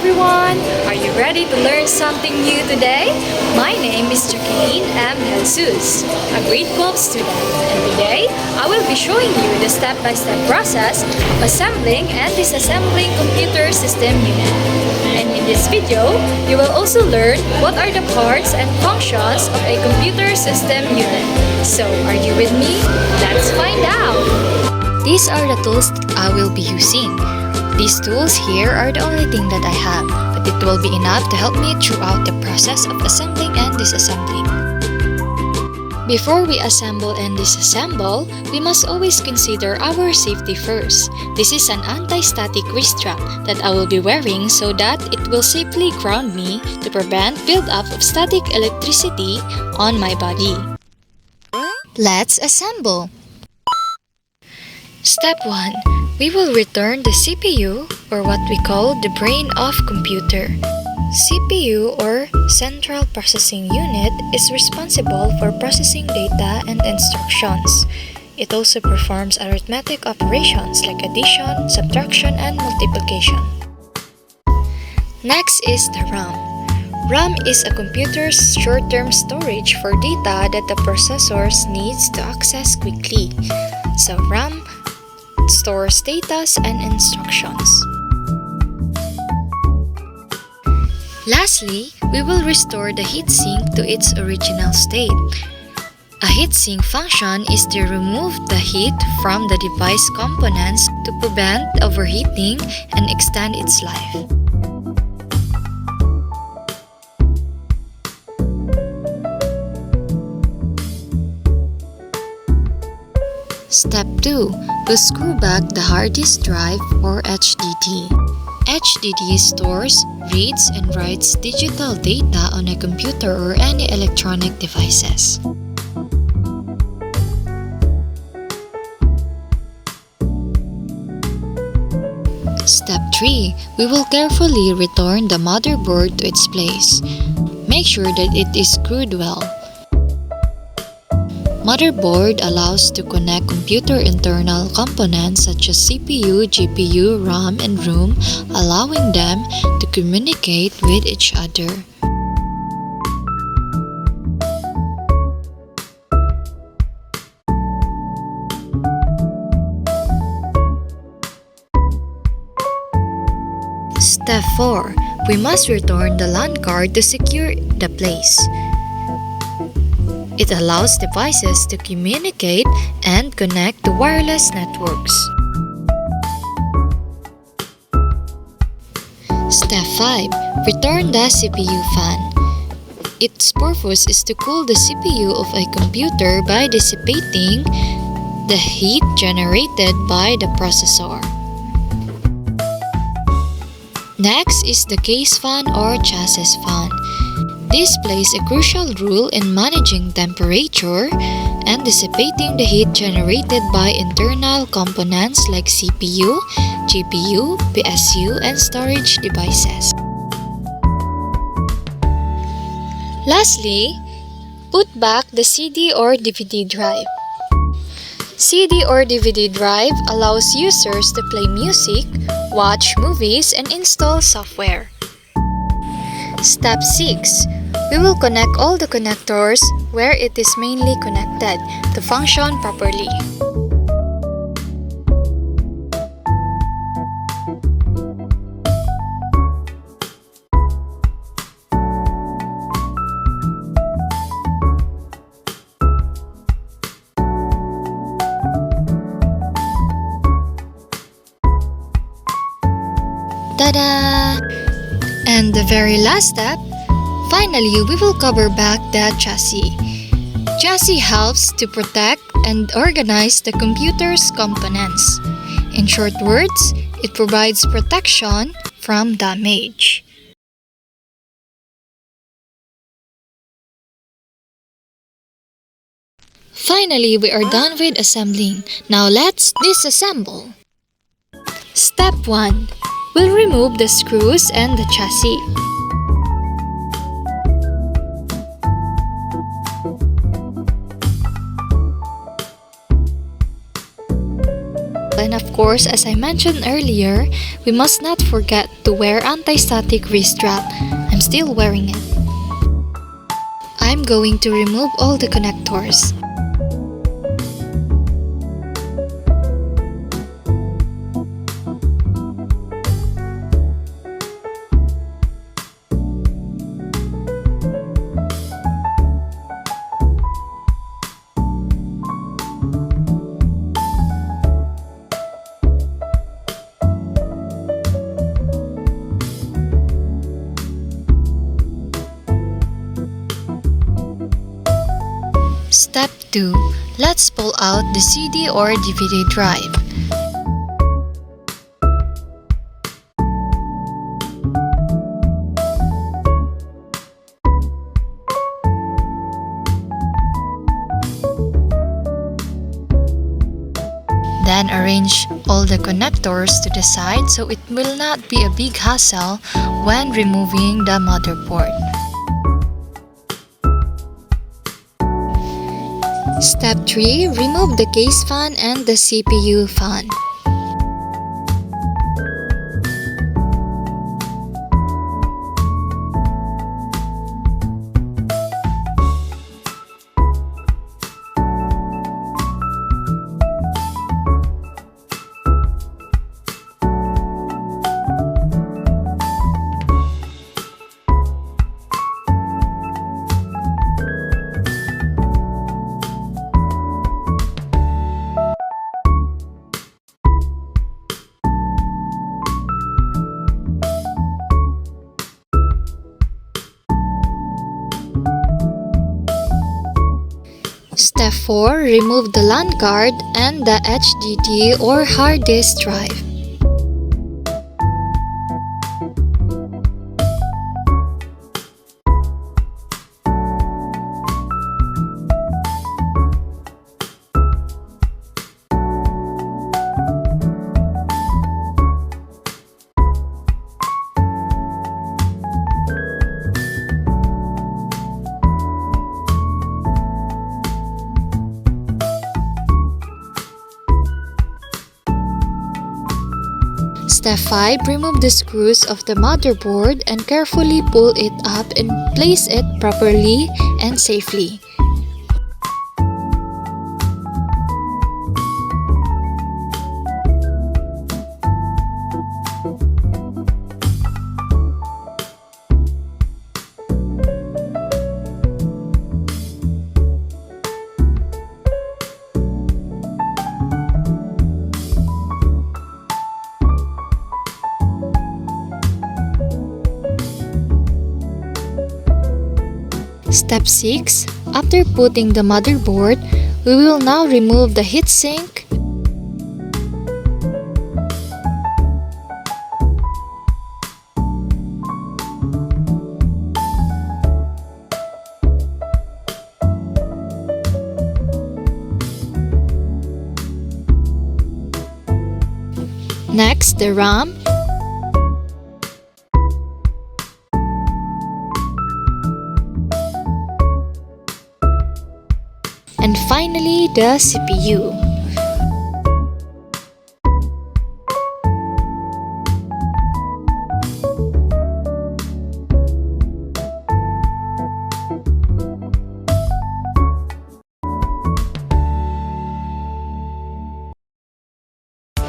everyone! Are you ready to learn something new today? My name is Jacqueline M. Jesus, a grade 12 student, and today I will be showing you the step-by-step process of assembling and disassembling computer system unit. And in this video, you will also learn what are the parts and functions of a computer system unit. So, are you with me? Let's find out! These are the tools that I will be using. These tools here are the only thing that I have, but it will be enough to help me throughout the process of assembling and disassembling. Before we assemble and disassemble, we must always consider our safety first. This is an anti-static wrist strap that I will be wearing so that it will safely ground me to prevent build-up of static electricity on my body. Let's assemble! Step 1. We will return the CPU, or what we call the brain of computer. CPU, or Central Processing Unit, is responsible for processing data and instructions. It also performs arithmetic operations like addition, subtraction, and multiplication. Next is the RAM. RAM is a computer's short-term storage for data that the processor needs to access quickly. So RAM stores data and instructions. Lastly, we will restore the heatsink to its original state. A heatsink function is to remove the heat from the device components to prevent overheating and extend its life. Step 2. To screw back the hard disk drive or HDD. HDD stores, reads, and writes digital data on a computer or any electronic devices. Step 3. We will carefully return the motherboard to its place. Make sure that it is screwed well. Motherboard allows to connect computer internal components such as CPU, GPU, RAM, and ROM, allowing them to communicate with each other. Step 4. We must return the LAN card to secure the place. It allows devices to communicate and connect to wireless networks. Step 5. Return the CPU fan. Its purpose is to cool the CPU of a computer by dissipating the heat generated by the processor. Next is the case fan or chassis fan. This plays a crucial role in managing temperature and dissipating the heat generated by internal components like CPU, GPU, PSU, and storage devices. Lastly, put back the CD or DVD drive. CD or DVD drive allows users to play music, watch movies, and install software. Step 6. We will connect all the connectors where it is mainly connected to function properly. Ta-da! And the very last step, finally, we will cover back the chassis. Chassis helps to protect and organize the computer's components. In short words, it provides protection from damage. Finally, we are done with assembling. Now let's disassemble. Step 1. We'll remove the screws and the chassis. and of course, as I mentioned earlier, we must not forget to wear anti-static wrist strap. I'm still wearing it. I'm going to remove all the connectors. Step 2. Let's pull out the CD or DVD drive. Then arrange all the connectors to the side so it will not be a big hassle when removing the motherboard. Step 3. Remove the case fan and the CPU fan. Step 4. Remove the LAN card and the HDD or hard disk drive. Step 5. Remove the screws of the motherboard and carefully pull it up and place it properly and safely. Step 6. After putting the motherboard, we will now remove the heatsink, next the RAM, and finally the CPU.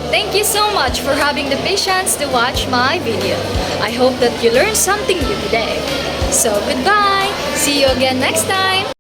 Thank you so much for having the patience to watch my video. I hope that you learned something new today. So goodbye! See you again next time!